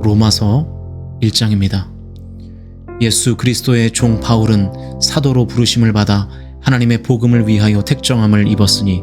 로마서 1장입니다. 예수 그리스도의 종 바울은 사도로 부르심을 받아 하나님의 복음을 위하여 택정함을 입었으니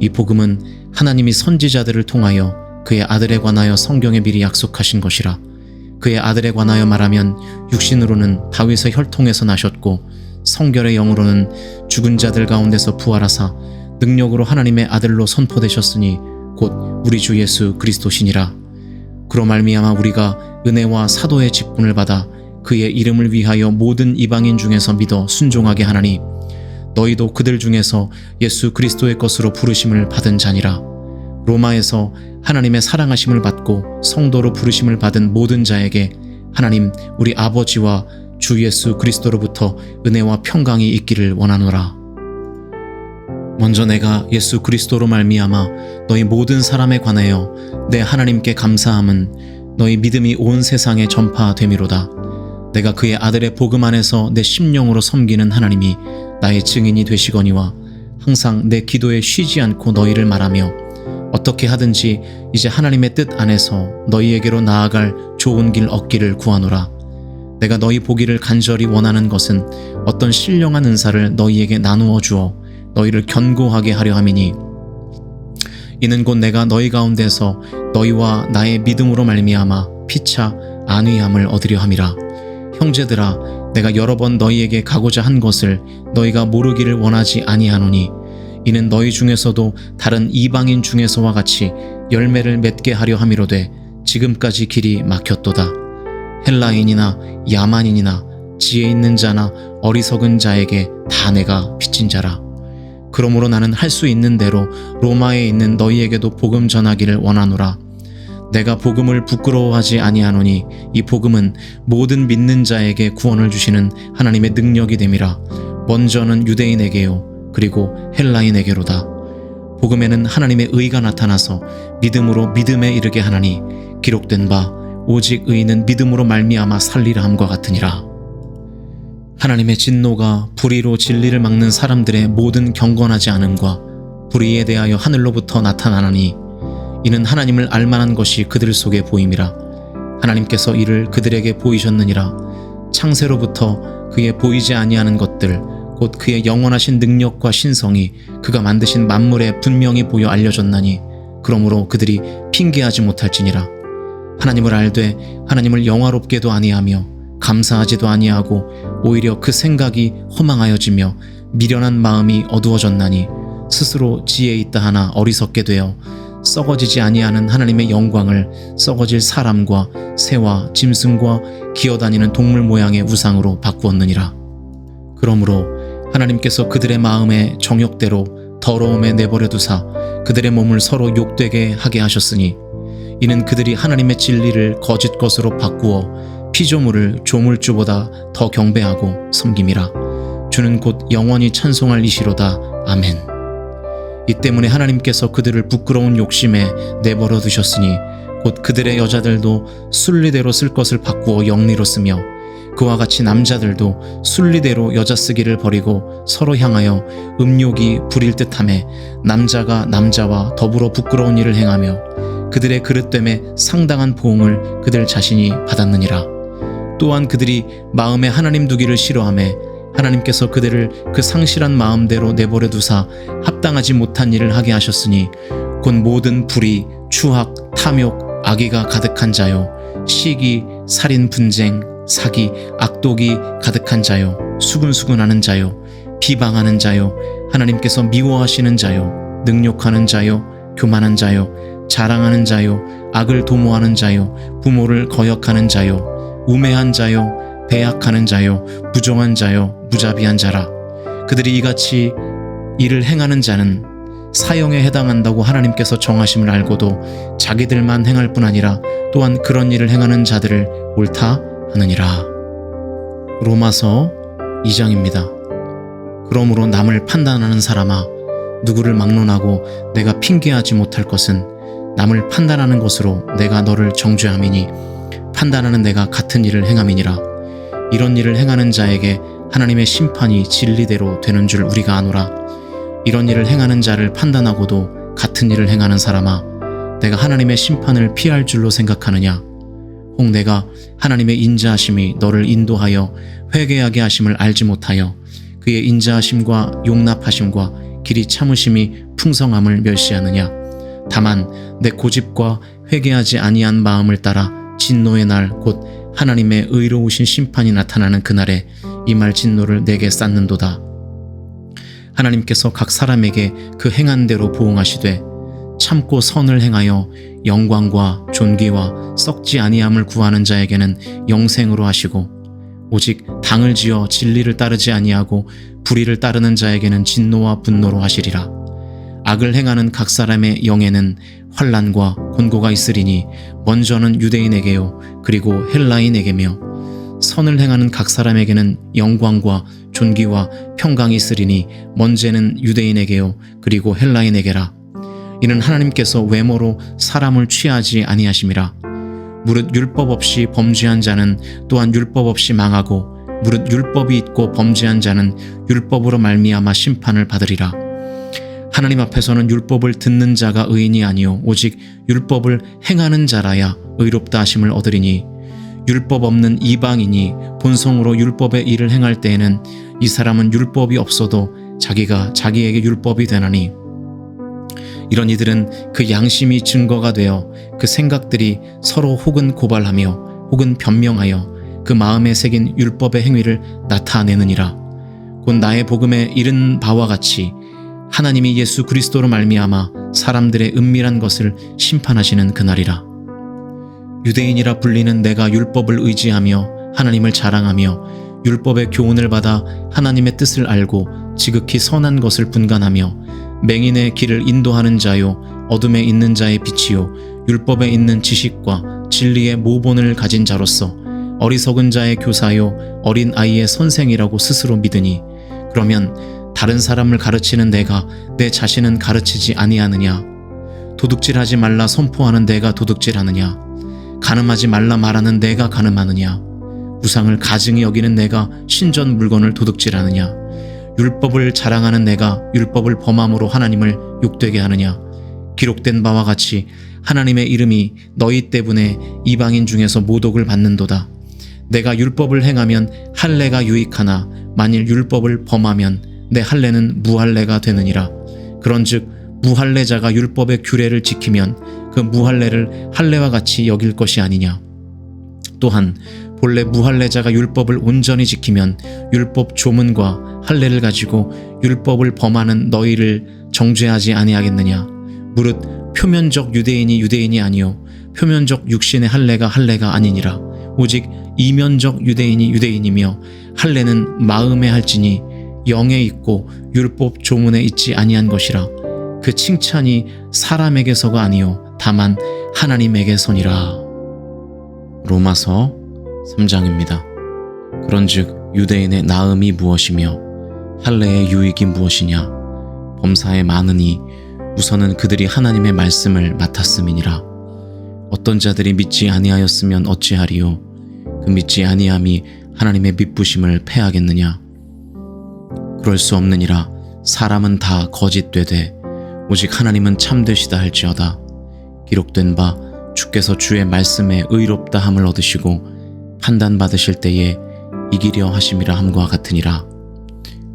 이 복음은 하나님이 선지자들을 통하여 그의 아들에 관하여 성경에 미리 약속하신 것이라. 그의 아들에 관하여 말하면 육신으로는 다윗의 혈통에서 나셨고 성결의 영으로는 죽은 자들 가운데서 부활하사 능력으로 하나님의 아들로 선포되셨으니 곧 우리 주 예수 그리스도시니라. 그로 말미암아 우리가 은혜와 사도의 직분을 받아 그의 이름을 위하여 모든 이방인 중에서 믿어 순종하게 하나니 너희도 그들 중에서 예수 그리스도의 것으로 부르심을 받은 자니라. 로마에서 하나님의 사랑하심을 받고 성도로 부르심을 받은 모든 자에게 하나님 우리 아버지와 주 예수 그리스도로부터 은혜와 평강이 있기를 원하노라. 먼저 내가 예수 그리스도로 말미암아 너희 모든 사람에 관하여 내 하나님께 감사함은 너희 믿음이 온 세상에 전파됨이로다. 내가 그의 아들의 복음 안에서 내 심령으로 섬기는 하나님이 나의 증인이 되시거니와 항상 내 기도에 쉬지 않고 너희를 말하며 어떻게 하든지 이제 하나님의 뜻 안에서 너희에게로 나아갈 좋은 길 얻기를 구하노라. 내가 너희 보기를 간절히 원하는 것은 어떤 신령한 은사를 너희에게 나누어 주어 너희를 견고하게 하려 함이니 이는 곧 내가 너희 가운데서 너희와 나의 믿음으로 말미암아 피차 안위함을 얻으려 함이라. 형제들아, 내가 여러 번 너희에게 가고자 한 것을 너희가 모르기를 원하지 아니하노니 이는 너희 중에서도 다른 이방인 중에서와 같이 열매를 맺게 하려 함이로되 지금까지 길이 막혔도다. 헬라인이나 야만인이나 지혜 있는 자나 어리석은 자에게 다 내가 빚진 자라. 그러므로 나는 할 수 있는 대로 로마에 있는 너희에게도 복음 전하기를 원하노라. 내가 복음을 부끄러워하지 아니하노니 이 복음은 모든 믿는 자에게 구원을 주시는 하나님의 능력이 됨이라. 먼저는 유대인에게요 그리고 헬라인에게로다. 복음에는 하나님의 의가 나타나서 믿음으로 믿음에 이르게 하나니 기록된 바 오직 의인은 믿음으로 말미암아 살리라 함과 같으니라. 하나님의 진노가 불의로 진리를 막는 사람들의 모든 경건하지 않음과 불의에 대하여 하늘로부터 나타나나니 이는 하나님을 알만한 것이 그들 속에 보임이라. 하나님께서 이를 그들에게 보이셨느니라. 창세로부터 그의 보이지 아니하는 것들 곧 그의 영원하신 능력과 신성이 그가 만드신 만물에 분명히 보여 알려졌나니 그러므로 그들이 핑계하지 못할지니라. 하나님을 알되 하나님을 영화롭게도 아니하며 감사하지도 아니하고 오히려 그 생각이 허망하여지며 미련한 마음이 어두워졌나니 스스로 지혜 있다 하나 어리석게 되어 썩어지지 아니하는 하나님의 영광을 썩어질 사람과 새와 짐승과 기어다니는 동물 모양의 우상으로 바꾸었느니라. 그러므로 하나님께서 그들의 마음의 정욕대로 더러움에 내버려 두사 그들의 몸을 서로 욕되게 하게 하셨으니 이는 그들이 하나님의 진리를 거짓 것으로 바꾸어 피조물을 조물주보다 더 경배하고 섬김이라. 주는 곧 영원히 찬송할 이시로다. 아멘. 이 때문에 하나님께서 그들을 부끄러운 욕심에 내버려 두셨으니 곧 그들의 여자들도 순리대로 쓸 것을 바꾸어 영리로 쓰며 그와 같이 남자들도 순리대로 여자 쓰기를 버리고 서로 향하여 음욕이 부릴 듯하며 남자가 남자와 더불어 부끄러운 일을 행하며 그들의 그릇됨에 상당한 보응을 그들 자신이 받았느니라. 또한 그들이 마음에 하나님 두기를 싫어하며 하나님께서 그들을 그 상실한 마음대로 내버려 두사 합당하지 못한 일을 하게 하셨으니 곧 모든 불의, 추악, 탐욕, 악의가 가득한 자요 시기, 살인, 분쟁, 사기, 악독이 가득한 자요 수근수근하는 자요 비방하는 자요 하나님께서 미워하시는 자요 능욕하는 자요 교만한 자요 자랑하는 자요 악을 도모하는 자요 부모를 거역하는 자요 우매한 자요 배약하는 자요 부정한 자요 무자비한 자라. 그들이 이같이 일을 행하는 자는 사형에 해당한다고 하나님께서 정하심을 알고도 자기들만 행할 뿐 아니라 또한 그런 일을 행하는 자들을 옳다 하느니라. 로마서 2장입니다. 그러므로 남을 판단하는 사람아, 누구를 막론하고 내가 핑계하지 못할 것은 남을 판단하는 것으로 내가 너를 정죄함이니 판단하는 내가 같은 일을 행함이니라. 이런 일을 행하는 자에게 하나님의 심판이 진리대로 되는 줄 우리가 아노라. 이런 일을 행하는 자를 판단하고도 같은 일을 행하는 사람아, 내가 하나님의 심판을 피할 줄로 생각하느냐? 혹 내가 하나님의 인자하심이 너를 인도하여 회개하게 하심을 알지 못하여 그의 인자하심과 용납하심과 길이 참으심이 풍성함을 멸시하느냐. 다만 내 고집과 회개하지 아니한 마음을 따라 진노의 날 곧 하나님의 의로우신 심판이 나타나는 그날에 이 말 진노를 내게 쌓는도다. 하나님께서 각 사람에게 그 행한 대로 보응하시되 참고 선을 행하여 영광과 존귀와 썩지 아니함을 구하는 자에게는 영생으로 하시고 오직 당을 지어 진리를 따르지 아니하고 불의를 따르는 자에게는 진노와 분노로 하시리라. 악을 행하는 각 사람의 영에는 환난과 곤고가 있으리니 먼저는 유대인에게요 그리고 헬라인에게며 선을 행하는 각 사람에게는 영광과 존귀와 평강이 있으리니 먼저는 유대인에게요 그리고 헬라인에게라. 이는 하나님께서 외모로 사람을 취하지 아니하심이라. 무릇 율법 없이 범죄한 자는 또한 율법 없이 망하고 무릇 율법이 있고 범죄한 자는 율법으로 말미암아 심판을 받으리라. 하나님 앞에서는 율법을 듣는 자가 의인이 아니요 오직 율법을 행하는 자라야 의롭다 하심을 얻으리니 율법 없는 이방인이 본성으로 율법의 일을 행할 때에는 이 사람은 율법이 없어도 자기가 자기에게 율법이 되나니 이런 이들은 그 양심이 증거가 되어 그 생각들이 서로 혹은 고발하며 혹은 변명하여 그 마음에 새긴 율법의 행위를 나타내느니라. 곧 나의 복음에 이른 바와 같이 하나님이 예수 그리스도로 말미암아 사람들의 은밀한 것을 심판하시는 그날이라. 유대인이라 불리는 내가 율법을 의지하며 하나님을 자랑하며 율법의 교훈을 받아 하나님의 뜻을 알고 지극히 선한 것을 분간하며 맹인의 길을 인도하는 자요 어둠에 있는 자의 빛이요 율법에 있는 지식과 진리의 모본을 가진 자로서 어리석은 자의 교사요 어린 아이의 선생이라고 스스로 믿으니 그러면 다른 사람을 가르치는 내가 내 자신은 가르치지 아니하느냐? 도둑질하지 말라 선포하는 내가 도둑질하느냐? 간음하지 말라 말하는 내가 간음하느냐? 우상을 가증히 여기는 내가 신전 물건을 도둑질하느냐? 율법을 자랑하는 내가 율법을 범함으로 하나님을 욕되게 하느냐? 기록된 바와 같이 하나님의 이름이 너희 때문에 이방인 중에서 모독을 받는도다. 내가 율법을 행하면 할례가 유익하나 만일 율법을 범하면 내 할례는 무할례가 되느니라. 그런즉 무할례자가 율법의 규례를 지키면 그 무할례를 할례와 같이 여길 것이 아니냐. 또한 본래 무할례자가 율법을 온전히 지키면 율법 조문과 할례를 가지고 율법을 범하는 너희를 정죄하지 아니하겠느냐. 무릇 표면적 유대인이 아니요 표면적 육신의 할례가 아니니라. 오직 이면적 유대인이 유대인이며 할례는 마음에 할지니 영에 있고 율법 조문에 있지 아니한 것이라. 그 칭찬이 사람에게서가 아니요 다만 하나님에게서니라. 로마서 3장입니다. 그런즉 유대인의 나음이 무엇이며 할례의 유익이 무엇이냐. 범사에 많으니 우선은 그들이 하나님의 말씀을 맡았음이니라. 어떤 자들이 믿지 아니하였으면 어찌하리요. 그 믿지 아니함이 하나님의 믿부심을 패하겠느냐. 그럴 수 없느니라. 사람은 다 거짓되되 오직 하나님은 참되시다 할지어다. 기록된 바 주께서 주의 말씀에 의롭다 함을 얻으시고 판단받으실 때에 이기려 하심이라 함과 같으니라.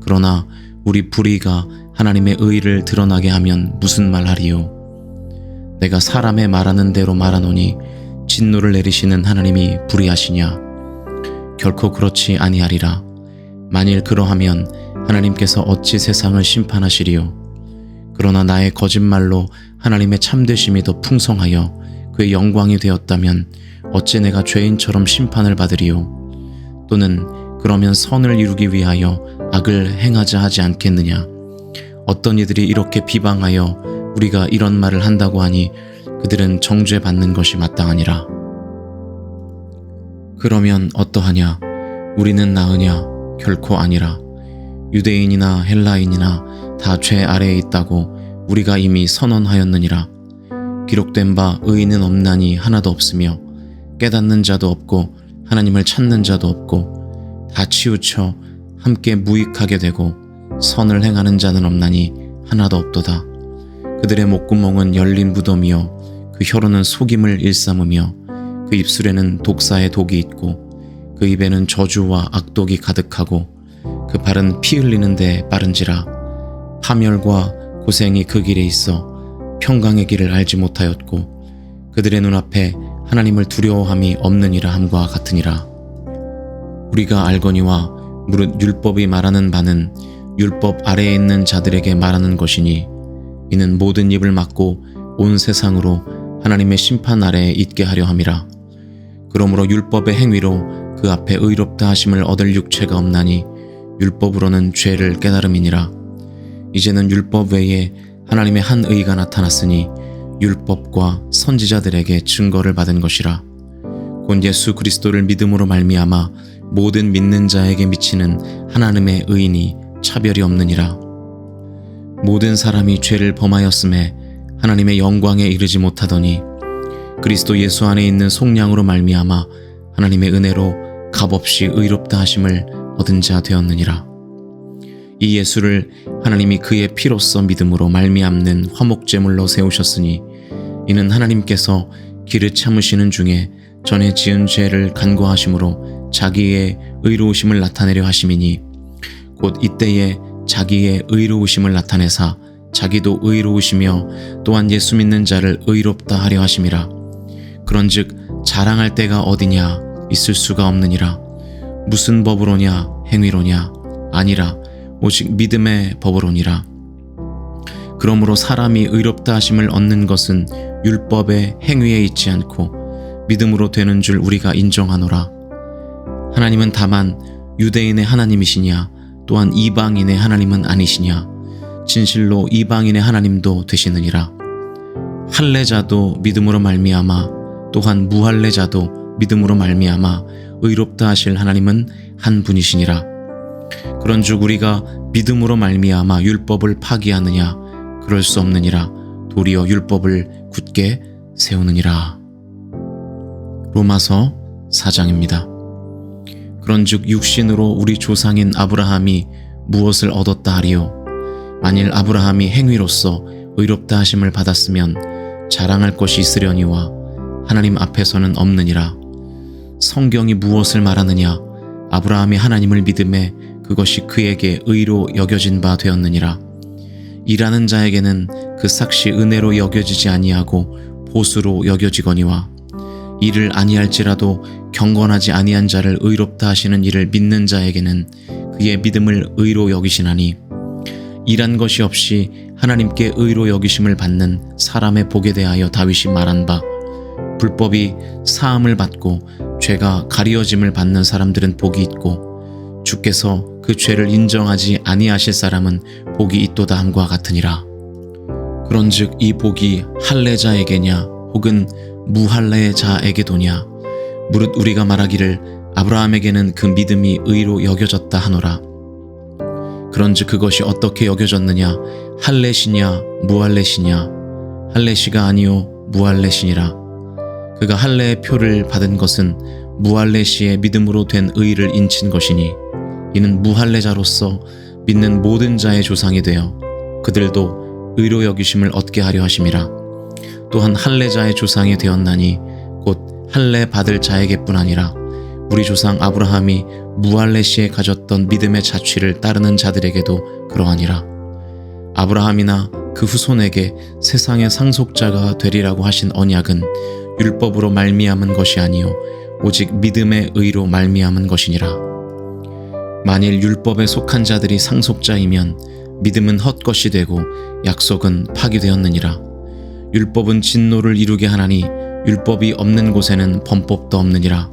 그러나 우리 불의가 하나님의 의를 드러나게 하면 무슨 말하리요. 내가 사람의 말하는 대로 말하노니 진노를 내리시는 하나님이 불의하시냐. 결코 그렇지 아니하리라. 만일 그러하면 하나님께서 어찌 세상을 심판하시리요. 그러나 나의 거짓말로 하나님의 참되심이 더 풍성하여 그의 영광이 되었다면 어찌 내가 죄인처럼 심판을 받으리요. 또는 그러면 선을 이루기 위하여 악을 행하자 하지 않겠느냐. 어떤 이들이 이렇게 비방하여 우리가 이런 말을 한다고 하니 그들은 정죄받는 것이 마땅하니라. 그러면 어떠하냐. 우리는 나으냐. 결코 아니라. 유대인이나 헬라인이나 다 죄 아래에 있다고 우리가 이미 선언하였느니라. 기록된 바 의인은 없나니 하나도 없으며 깨닫는 자도 없고 하나님을 찾는 자도 없고 다 치우쳐 함께 무익하게 되고 선을 행하는 자는 없나니 하나도 없도다. 그들의 목구멍은 열린 무덤이요 그 혀로는 속임을 일삼으며 그 입술에는 독사의 독이 있고 그 입에는 저주와 악독이 가득하고 그 발은 피 흘리는 데 빠른지라. 파멸과 고생이 그 길에 있어 평강의 길을 알지 못하였고 그들의 눈앞에 하나님을 두려워함이 없느니라 함과 같으니라. 우리가 알거니와 무릇 율법이 말하는 바는 율법 아래에 있는 자들에게 말하는 것이니 이는 모든 입을 막고 온 세상으로 하나님의 심판 아래에 있게 하려 함이라. 그러므로 율법의 행위로 그 앞에 의롭다 하심을 얻을 육체가 없나니 율법으로는 죄를 깨달음이니라. 이제는 율법 외에 하나님의 한 의가 나타났으니 율법과 선지자들에게 증거를 받은 것이라. 곧 예수 그리스도를 믿음으로 말미암아 모든 믿는 자에게 미치는 하나님의 의인이 차별이 없느니라. 모든 사람이 죄를 범하였음에 하나님의 영광에 이르지 못하더니 그리스도 예수 안에 있는 속량으로 말미암아 하나님의 은혜로 값없이 의롭다 하심을 얻은 자 되었느니라. 이 예수를 하나님이 그의 피로써 믿음으로 말미암는 화목제물로 세우셨으니 이는 하나님께서 기르 참으시는 중에 전에 지은 죄를 간과하심으로 자기의 의로우심을 나타내려 하심이니 곧 이때에 자기의 의로우심을 나타내사 자기도 의로우시며 또한 예수 믿는 자를 의롭다 하려 하심이라. 그런즉 자랑할 때가 어디냐 있을 수가 없느니라. 무슨 법으로냐 행위로냐 아니라 오직 믿음의 법으로니라. 그러므로 사람이 의롭다 하심을 얻는 것은 율법의 행위에 있지 않고 믿음으로 되는 줄 우리가 인정하노라. 하나님은 다만 유대인의 하나님이시냐 또한 이방인의 하나님은 아니시냐. 진실로 이방인의 하나님도 되시느니라. 할례자도 믿음으로 말미암아 또한 무할례자도 믿음으로 말미암아 의롭다 하실 하나님은 한 분이시니라. 그런즉 우리가 믿음으로 말미암아 율법을 파기하느냐 그럴 수 없느니라. 도리어 율법을 굳게 세우느니라. 로마서 4장입니다. 그런즉 육신으로 우리 조상인 아브라함이 무엇을 얻었다 하리요? 만일 아브라함이 행위로서 의롭다 하심을 받았으면 자랑할 것이 있으려니와 하나님 앞에서는 없느니라. 성경이 무엇을 말하느냐? 아브라함이 하나님을 믿음에 그것이 그에게 의로 여겨진 바 되었느니라. 일하는 자에게는 그 삭시 은혜로 여겨지지 아니하고 보수로 여겨지거니와 이를 아니할지라도 경건하지 아니한 자를 의롭다 하시는 이를 믿는 자에게는 그의 믿음을 의로 여기시나니 일한 것이 없이 하나님께 의로 여기심을 받는 사람의 복에 대하여 다윗이 말한 바 불법이 사함을 받고 죄가 가리어짐을 받는 사람들은 복이 있고 주께서 그 죄를 인정하지 아니하실 사람은 복이 있도다 함과 같으니라. 그런즉 이 복이 할례자에게냐 혹은 무할례자에게도냐 무릇 우리가 말하기를 아브라함에게는 그 믿음이 의로 여겨졌다 하노라. 그런즉 그것이 어떻게 여겨졌느냐? 할례시냐 무할례시냐? 할례시가 아니요 무할례시니라. 그가 할례의 표를 받은 것은 무할례시의 믿음으로 된 의를 인친 것이니 이는 무할례자로서 믿는 모든 자의 조상이 되어 그들도 의로 여기심을 얻게 하려 하심이라. 또한 할례자의 조상이 되었나니 곧 할례 받을 자에게뿐 아니라 우리 조상 아브라함이 무할례시에 가졌던 믿음의 자취를 따르는 자들에게도 그러하니라. 아브라함이나 그 후손에게 세상의 상속자가 되리라고 하신 언약은 율법으로 말미암은 것이 아니요 오직 믿음의 의로 말미암은 것이니라. 만일 율법에 속한 자들이 상속자이면 믿음은 헛것이 되고 약속은 파기되었느니라. 율법은 진노를 이루게 하나니 율법이 없는 곳에는 범법도 없느니라.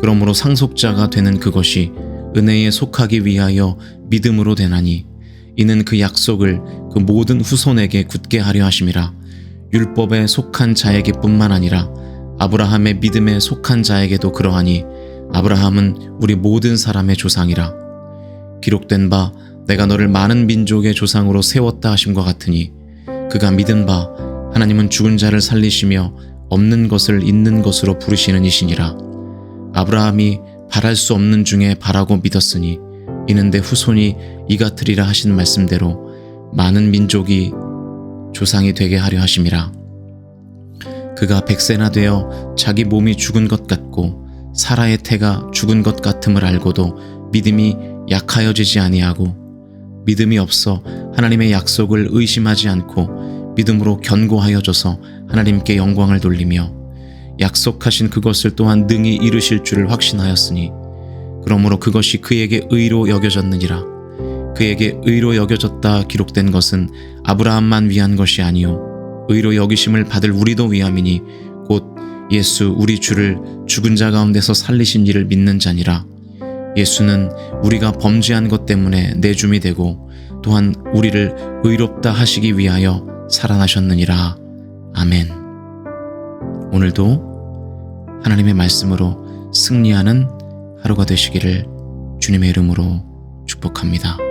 그러므로 상속자가 되는 그것이 은혜에 속하기 위하여 믿음으로 되나니 이는 그 약속을 그 모든 후손에게 굳게 하려 하심이라. 율법에 속한 자에게 뿐만 아니라 아브라함의 믿음에 속한 자에게도 그러하니 아브라함은 우리 모든 사람의 조상이라. 기록된 바 내가 너를 많은 민족의 조상으로 세웠다 하심과 같으니 그가 믿은 바 하나님은 죽은 자를 살리시며 없는 것을 있는 것으로 부르시는 이시니라. 아브라함이 바랄 수 없는 중에 바라고 믿었으니 이는 내 후손이 이같으리라 하신 말씀대로 많은 민족이 조상이 되게 하려 하심이라. 그가 백세나 되어 자기 몸이 죽은 것 같고 사라의 태가 죽은 것 같음을 알고도 믿음이 약하여지지 아니하고 믿음이 없어 하나님의 약속을 의심하지 않고 믿음으로 견고하여져서 하나님께 영광을 돌리며 약속하신 그것을 또한 능히 이루실 줄을 확신하였으니 그러므로 그것이 그에게 의로 여겨졌느니라. 그에게 의로 여겨졌다 기록된 것은 아브라함만 위한 것이 아니요 의로 여기심을 받을 우리도 위함이니 곧 예수 우리 주를 죽은 자 가운데서 살리신 이를 믿는 자니라. 예수는 우리가 범죄한 것 때문에 내줌이 되고 또한 우리를 의롭다 하시기 위하여 살아나셨느니라. 아멘. 오늘도 하나님의 말씀으로 승리하는 하루가 되시기를 주님의 이름으로 축복합니다.